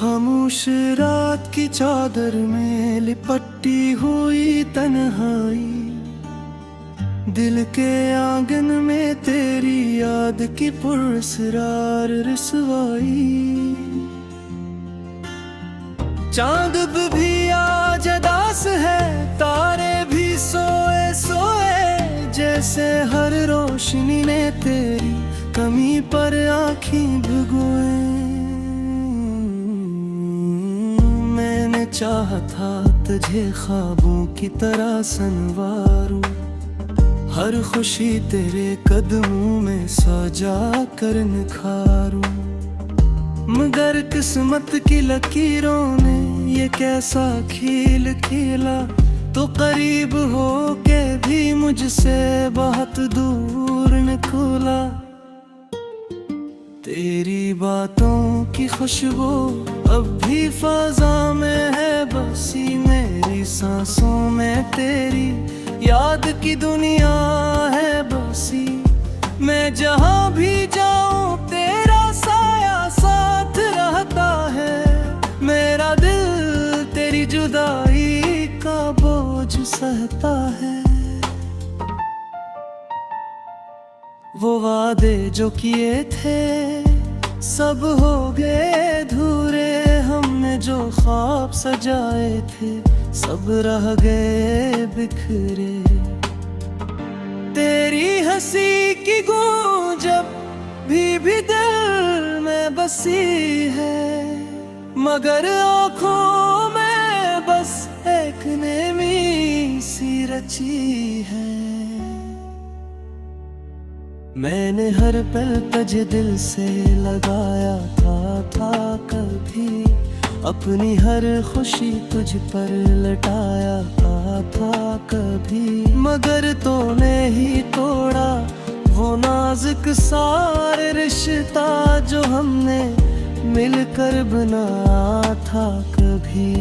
खामोश रात की चादर में लिपटी हुई तन्हाई, दिल के आंगन में तेरी याद की पुरस्रार रसवाई। चांद भी आज अदास है, तारे भी सोए सोए, जैसे हर रोशनी ने तेरी कमी पर आँखें भिगोए। मैंने चाहा था तुझे ख्वाबों की तरह संवारूं, हर खुशी तेरे कदमों में सजा कर निखारूं, मगर किस्मत की लकीरों ने ये कैसा खेल खेला। तो करीब हो के भी मुझसे बहुत दूर निकला। तेरी बातों की खुशबू अब भी फ़ज़ा में है बसी, मेरी सांसों में तेरी याद की दुनिया है बसी। मैं जहाँ भी जाऊँ तेरा साया साथ रहता है, मेरा दिल तेरी जुदाई का बोझ सहता है। वो वादे जो किए थे सब हो गए अधूरे, हमने जो ख्वाब सजाए थे सब रह गए बिखरे। तेरी हंसी की गूंज जब भी दिल में बसी है, मगर आँखों में बस एक नेमी सी रची है। मैंने हर पल तुझे दिल से लगाया था कभी, अपनी हर खुशी तुझ पर लटाया था कभी, मगर तूने ही तोड़ा वो नाजुक सारे रिश्ता जो हमने मिलकर बनाया था कभी।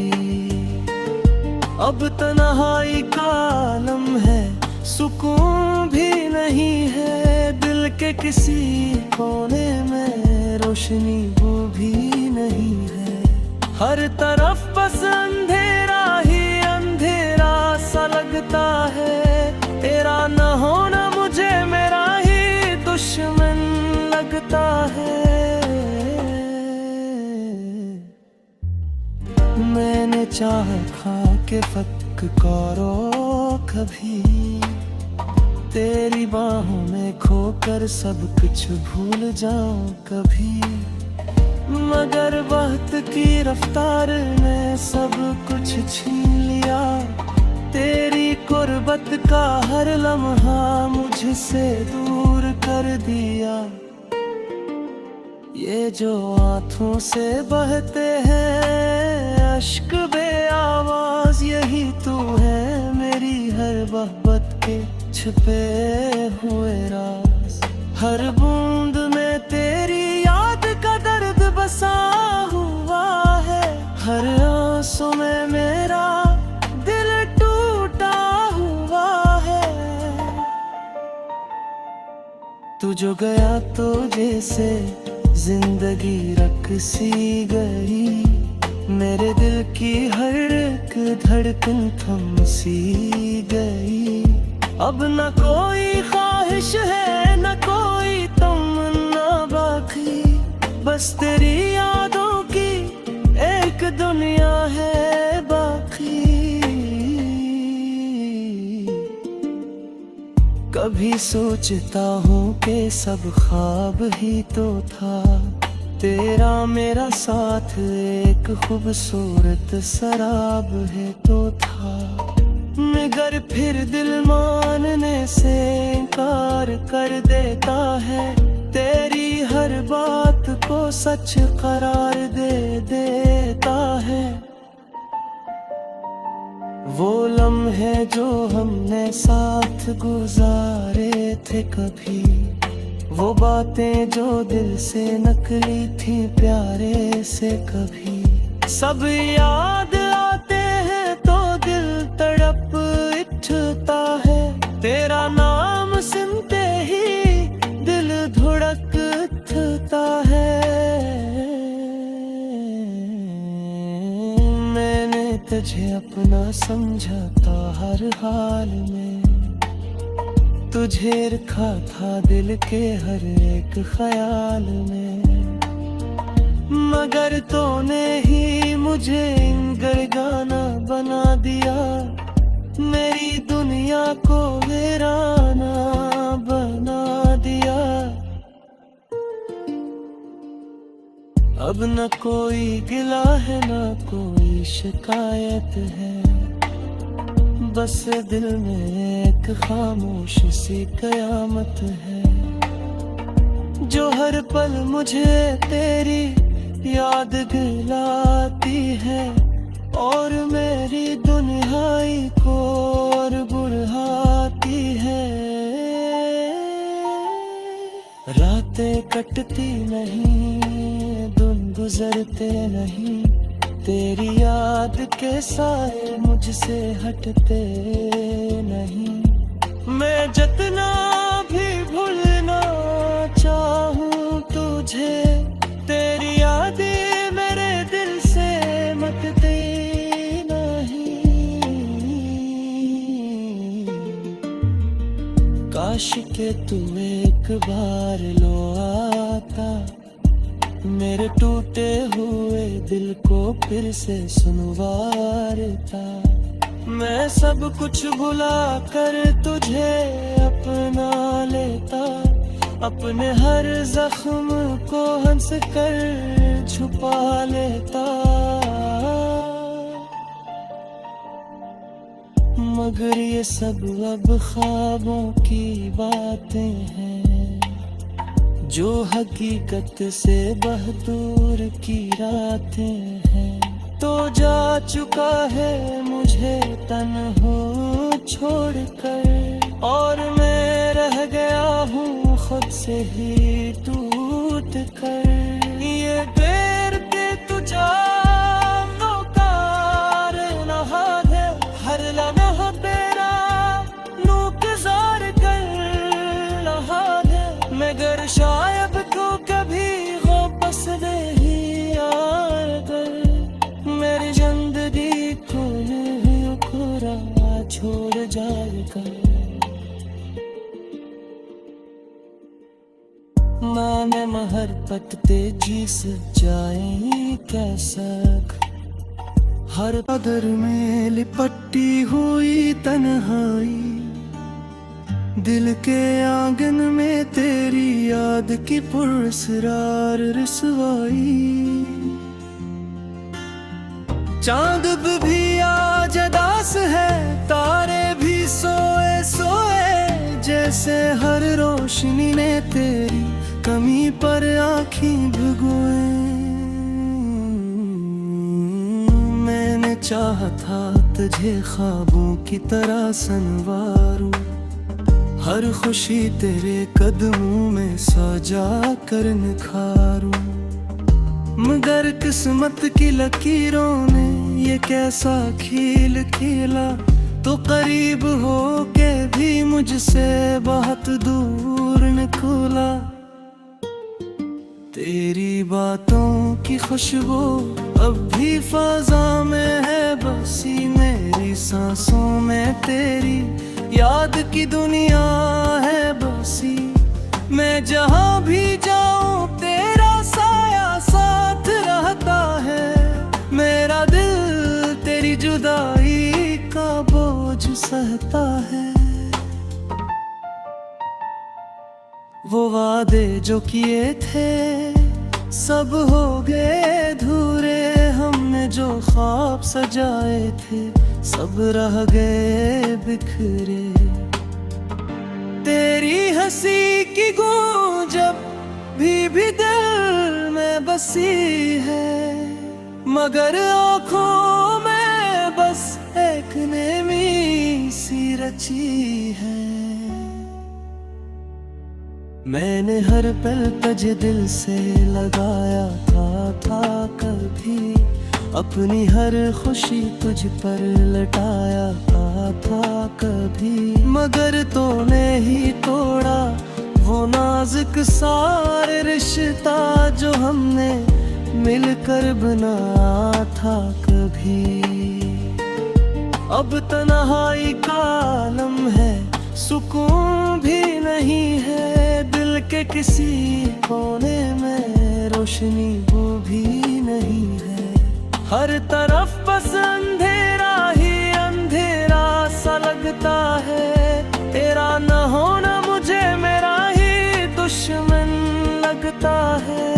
अब तन्हाई का आलम है, सुकून भी नहीं है, दिल के किसी कोने में रोशनी वो भी नहीं है। हर तरफ बस अंधेरा ही अंधेरा सा लगता है, तेरा न होना मुझे मेरा ही दुश्मन लगता है। मैंने चाह खा के फक करो कभी, तेरी बाहों में खोकर सब कुछ भूल जाऊं कभी, मगर वक्त की रफ्तार ने सब कुछ छीन लिया। तेरी कुर्बत का हर लम्हा मुझसे दूर कर दिया। ये जो आँखों से बहते हैं अश्क बे आवाज, यही तू है मेरी हर मोहब्बत के छिपे हुए राज। हर बूंद में तेरी याद का दर्द बसा हुआ है, हर आंसू में मेरा दिल टूटा हुआ है। तू जो गया तो जैसे जिंदगी रख सी गई, मेरे दिल की हर एक धड़कन थम सी गई। अब न कोई ख्वाहिश है न कोई तमन्ना बाकी, बस तेरी यादों की एक दुनिया है बाकी। कभी सोचता हूँ कि सब ख्वाब ही तो था, तेरा मेरा साथ एक खूबसूरत शराब है तो था, मगर फिर दिल मानने से इनकार कर देता है। तेरी हर बात को सच करार दे देता है। वो लम्हे जो हमने साथ गुजारे थे कभी, वो बातें जो दिल से नकली थी प्यारे से कभी, सब याद आते हैं तो दिल तड़प उठता है। तेरा नाम सुनते ही दिल धड़कता है। अपना समझा था हर हाल में, तुझे रखा था दिल के हर एक ख्याल में। मगर तूने ही मुझे गरगाना बना दिया, मेरी दुनिया को वीराना बना दिया। अब न कोई गिला है न कोई शिकायत है, बस दिल में एक खामोश सी कयामत है, जो हर पल मुझे तेरी याद दिलाती है और मेरी दुनियाई को और बुढ़ाती है। रातें कटती नहीं, दिन गुजरते नहीं, तेरी याद के साए मुझसे हटते नहीं। मैं जितना भी भूलना चाहूं तुझे, तेरी यादें मेरे दिल से मिटती नहीं। काश के तू एक बार लो आता, मेरे टूटे हुए दिल को फिर से सुनवारता। मैं सब कुछ भुला कर तुझे अपना लेता, अपने हर जख्म को हंस कर छुपा लेता। मगर ये सब अब ख्वाबों की बातें हैं, जो हकीकत से बहदूर की रातें हैं। तो जा चुका है मुझे तन्हा छोड़कर, और मैं रह गया हूँ खुद से ही टूट कर। ये देर के तुझा कार नहा है, हर लम्हा तेरा नूक़ज़ार कर रहा है। मगर शायद तो कभी वापस नहीं आएगा, मेरी जिंदगी को खुरा छोड़ जाएगा। नाम महर पत तेजी से जाए कैसा, हर कदर में लिपटी हुई तन्हाई, दिल के आंगन में तेरी याद की पुरस्रार रसवाई। चांद भी आज अदास है, तारे भी सोए सोए, जैसे हर रोशनी ने तेरी कमी पर आँखें भिगोए। मैंने चाहा था तुझे ख्वाबों की तरह संवारूं, हर खुशी तेरे कदमों में सजा कर निखारूं। मगर किस्मत की लकीरों ने ये कैसा खेल खेला, तो करीब हो के भी मुझसे बहुत दूर निकला। तेरी बातों की खुशबू अब भी फ़ज़ा में है बसी, मेरी सांसों में तेरी याद की दुनिया है बसी। मैं जहाँ भी जाऊँ तेरा साया साथ रहता है, मेरा दिल तेरी जुदाई का बोझ सहता है। वो वादे जो किए थे सब हो गए अधूरे, हमने जो ख्वाब सजाए थे सब रह गए बिखरे। तेरी हंसी की गूंज अब भी दिल में बसी है, मगर आँखों में बस एक नेमी सी रची है। मैंने हर पल तुझे दिल से लगाया था कभी, अपनी हर खुशी तुझ पर लटाया था कभी। मगर तूने ही तोड़ा वो नाजुक सारे रिश्ता जो हमने मिलकर बनाया था कभी। अब तन्हाई का आलम है, सुकून भी नहीं है। दिल के किसी कोने में रोशनी वो भी नहीं है। हर तरफ बस अंधेरा ही अंधेरा सा लगता है। तेरा न होना मुझे मेरा ही दुश्मन लगता है।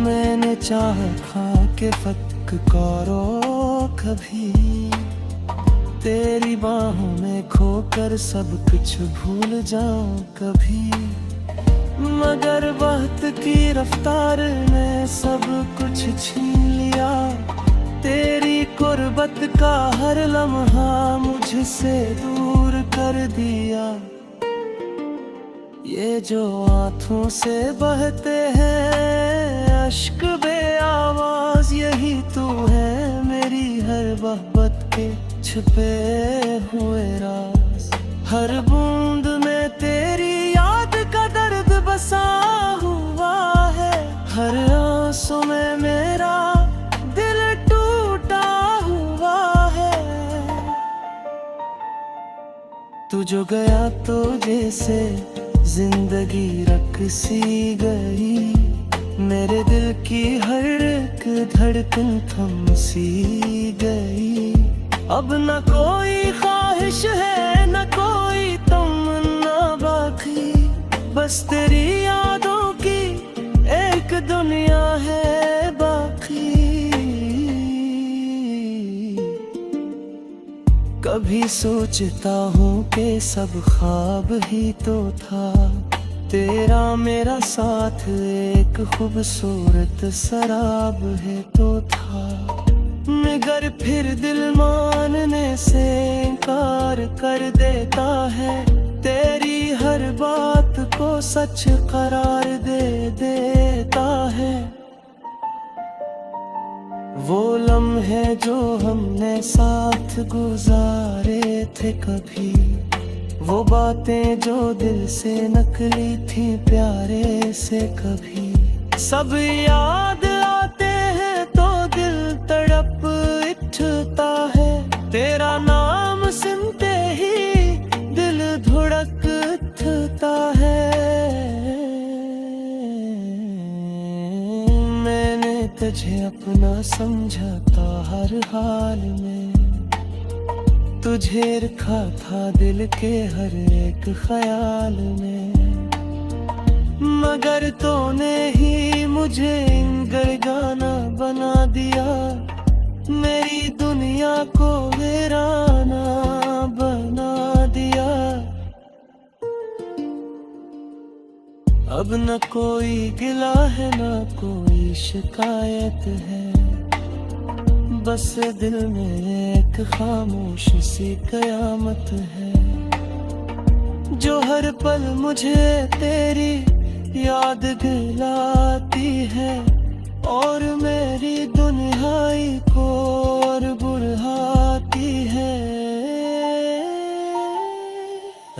मैंने चाह खा के फतक करो कभी, तेरी बाहों में खोकर सब कुछ भूल जाऊं कभी। मगर वक्त की रफ्तार ने सब कुछ छीन लिया। तेरी कुर्बत का हर लम्हा मुझसे दूर कर दिया। ये जो आँखों से बहते हैं अश्क बे आवाज, यही तू है मेरी हर मोहब्बत के छिपे हुए राज। हर बूंद में तेरी याद का दर्द बसा हुआ है। हर आंसू में मेरा दिल टूटा हुआ है। तू जो गया तो जैसे जिंदगी रकसी गई। मेरे दिल की हर एक धड़कन थम सी गई। अब न कोई ख्वाहिश है न कोई तमन्ना बाकी। बस तेरी यादों की एक दुनिया है बाकी। कभी सोचता हूँ कि सब ख्वाब ही तो था। तेरा मेरा साथ एक खूबसूरत शराब है तो था। मगर फिर दिल मानने से इनकार कर देता है। तेरी हर बात को सच करार दे देता है। वो लम्हे जो हमने साथ गुजारे थे कभी, वो बातें जो दिल से नकली थी प्यारे से कभी, सब याद आते हैं तो दिल तड़प उठता है। तेरा नाम सुनते ही दिल धड़क उठता है। मैंने तुझे अपना समझा था हर हाल में। तुझे रखा था दिल के हर एक ख्याल में। मगर तूने ही मुझे गड़गाना बना दिया। मेरी दुनिया को वीराना बना दिया। अब न कोई गिला है न कोई शिकायत है। बस दिल में एक खामोश सी कयामत है। जो हर पल मुझे तेरी याद दिलाती है। और मेरी दुनियाई को और बुढ़ाती है।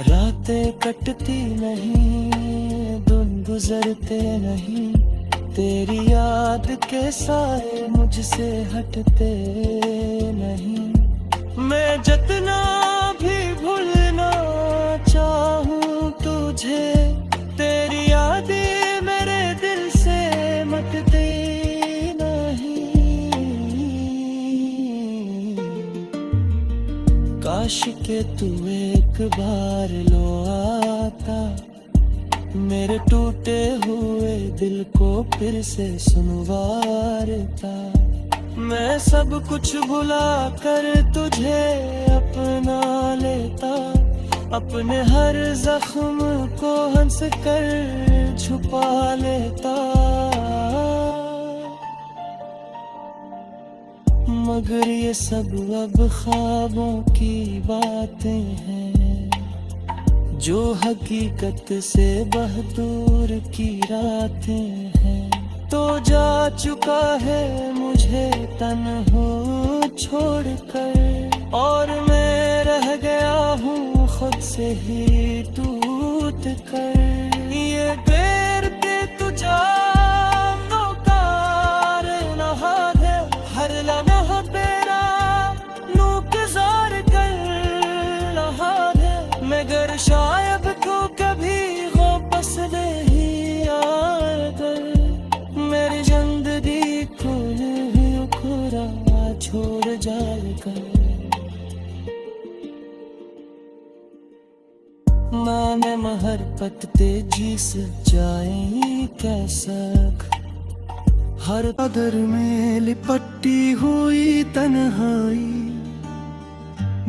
रातें कटती नहीं, दिन गुजरते नहीं। तेरी याद के साए मुझसे हटते नहीं। मैं जितना भी भूलना चाहूँ तुझे, तेरी यादें मेरे दिल से मिटती नहीं। काश के तू एक बार लो आता, मेरे टूटे हुए दिल को फिर से सुनवारता। मैं सब कुछ भुला कर तुझे अपना लेता। अपने हर जख्म को हंस कर छुपा लेता। मगर ये सब अब ख्वाबों की बातें हैं, जो हकीकत से बहदूर की रातें हैं। तो जा चुका है मुझे तन्हा छोड़कर, और मैं रह गया हूँ खुद से ही टूट कर। ये देर के तुझा कार नहा है, छोड़ जाकर। मैंने महर पत तेजी से जाए कैसा, हर कदर में लिपटी हुई तन्हाई,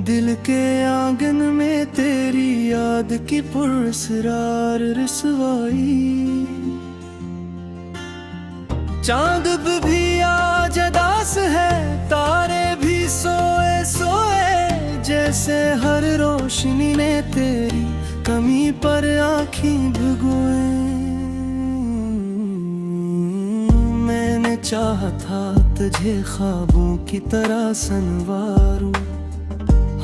दिल के आंगन में तेरी याद की पुरस्रार रसवाई। चांद भी आज अदास है, तारे भी सोए सोए, जैसे हर रोशनी ने तेरी कमी पर आँखें भिगोए। मैंने चाहा था तुझे ख्वाबों की तरह संवारूं,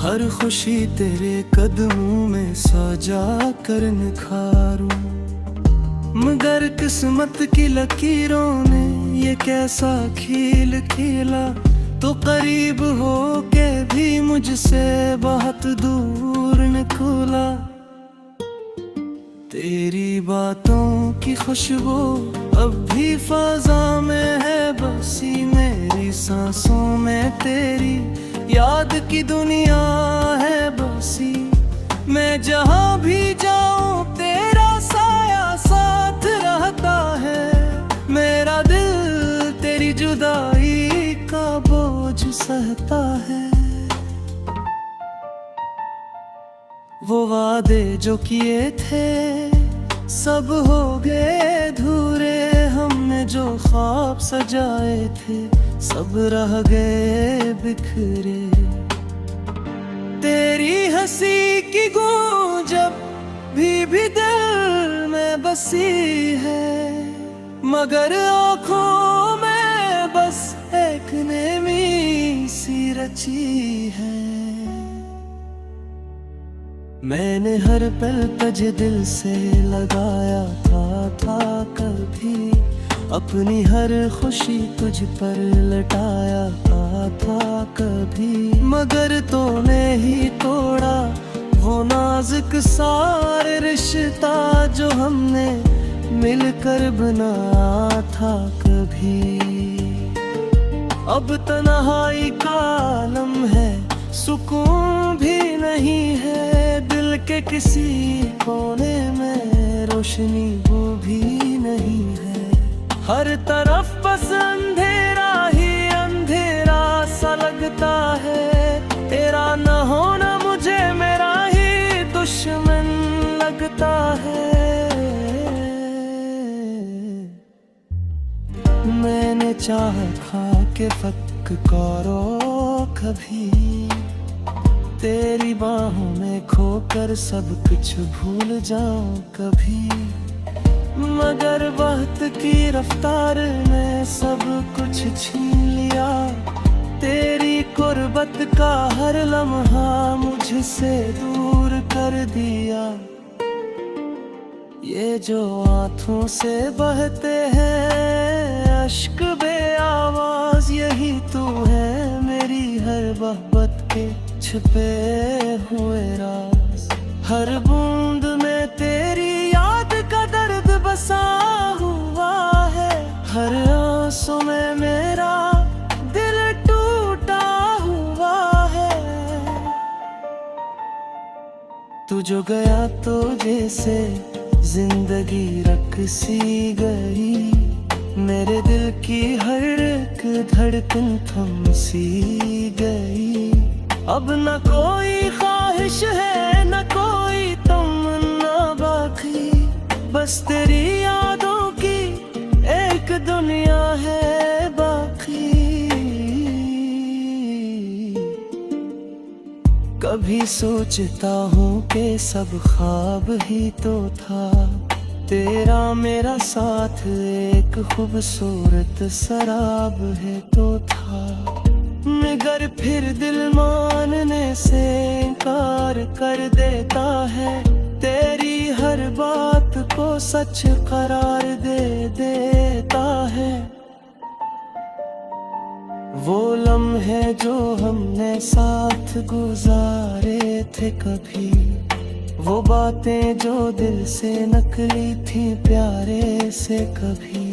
हर खुशी तेरे कदमों में सजा कर निखारूं, मगर किस्मत की लकीरों ने ये कैसा खेल खेला, तो करीब हो के भी मुझसे बहुत दूर निकला। तेरी बातों की खुशबू अब भी फ़ज़ा में है बसी, मेरी सांसों में तेरी याद की दुनिया है बसी। मैं जहाँ भी जाऊँ तेरा साया साथ रहता है, मेरा दिल तेरी जुदाई का बोझ सहता है। वो वादे जो किए थे सब हो गए अधूरे, हमने जो ख्वाब सजाए थे सब रह गए बिखरे। तेरी हंसी की गूंज जब भी दिल में बसी है, मगर आँखों में बस एक नेमी सी रची है। मैंने हर पल तुझे दिल से लगाया था कभी, अपनी हर खुशी तुझ पर लटाया था कभी, मगर तूने ही तोड़ा वो नाजुक सारे रिश्ता जो हमने मिलकर बनाया था कभी। अब तन्हाई का आलम है, सुकून भी नहीं है, दिल के किसी कोने में रोशनी वो भी नहीं है। हर तरफ बस अंधेरा ही अंधेरा सा लगता है, तेरा न होना मुझे मेरा ही दुश्मन लगता है। मैंने चाहा खा के फक करो कभी, तेरी बाहों में खोकर सब कुछ भूल जाऊं कभी, मगर वक्त की रफ्तार ने सब कुछ छीन लिया। तेरी कुर्बत का हर लम्हा मुझसे दूर कर दिया। ये जो आँखों से बहते हैं अश्क बे आवाज, यही तू है मेरी हर मोहब्बत के छिपे हुए राज। हर बूंद में तेरी याद का दर्द बसा हुआ है, हर आंसू में मेरा दिल टूटा हुआ है। तू जो गया तो जैसे जिंदगी रकसी गई, मेरे दिल की हर एक धड़कन थम सी गई। अब न कोई ख्वाहिश है न कोई तमन्ना बाकी, बस तेरी यादों की एक दुनिया है बाकी। कभी सोचता हूँ कि सब ख्वाब ही तो था, तेरा मेरा साथ एक खूबसूरत शराब है तो था, मगर फिर दिल मानने से इनकार कर देता है। तेरी हर बात को सच करार दे देता है। वो लम्हे जो हमने साथ गुजारे थे कभी, वो बातें जो दिल से नकली थी प्यारे से कभी,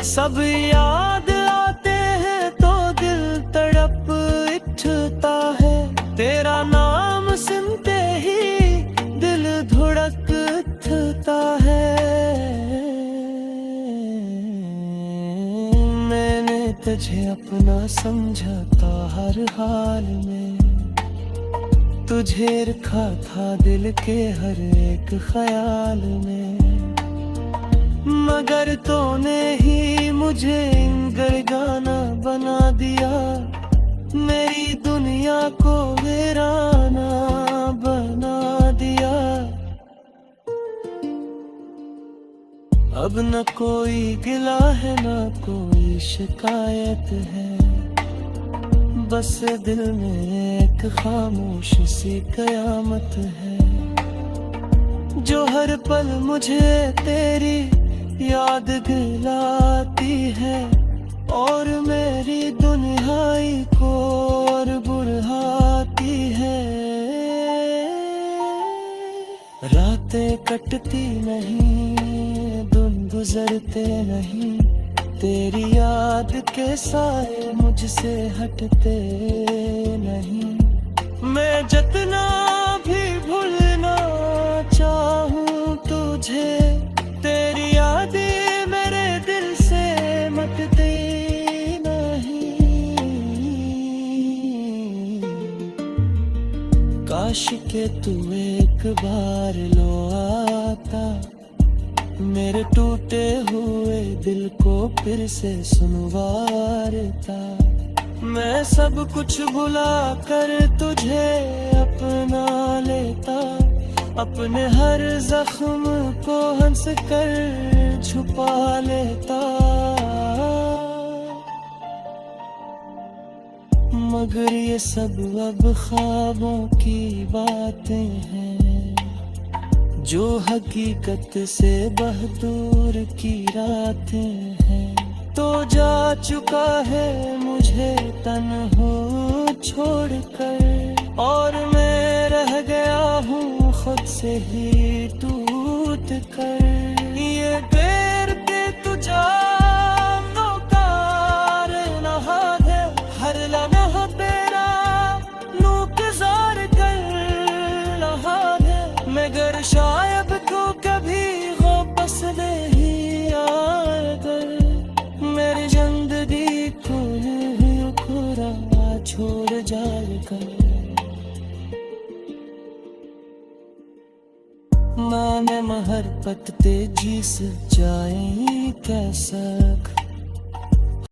सब याद आते हैं तो दिल तड़प तुझे अपना समझता हर हाल में, तुझे रखा था दिल के हर एक ख्याल में, मगर तूने ही मुझे गड़गाना बना दिया, मेरी दुनिया को वीराना बना दिया। अब न कोई गिला है न कोई शिकायत है, बस दिल में एक खामोश सी कयामत है, जो हर पल मुझे तेरी याद दिलाती है, और मेरी दुनियाई को और बुढ़ाती है। रातें कटती नहीं, दिन गुजरते नहीं, तेरी याद के साए मुझसे हटते नहीं। मैं जितना भी भूलना चाहूँ तुझे, तेरी यादें मेरे दिल से मिटती नहीं। काश के तू एक बार लो आता, मेरे टूटे हुए दिल को फिर से सुनवारता, मैं सब कुछ भुला कर तुझे अपना लेता, अपने हर जख्म को हंस कर छुपा लेता। मगर ये सब अब ख्वाबों की बातें हैं, जो हकीकत से बहदूर की रातें हैं। तो जा चुका है मुझे तन्हा छोड़कर, और मैं रह गया हूँ खुद से ही टूट कर। ये देर के तू जानो कार नहा है, हर लम्हा तेरा नूक़ज़ार कर रहा है, मगर शायद तू कभी वापस नहीं आकर, मेरी जिंदगी को खुरा छोड़ जाएगा। मैंने महर पत तेजी से जाए कैसा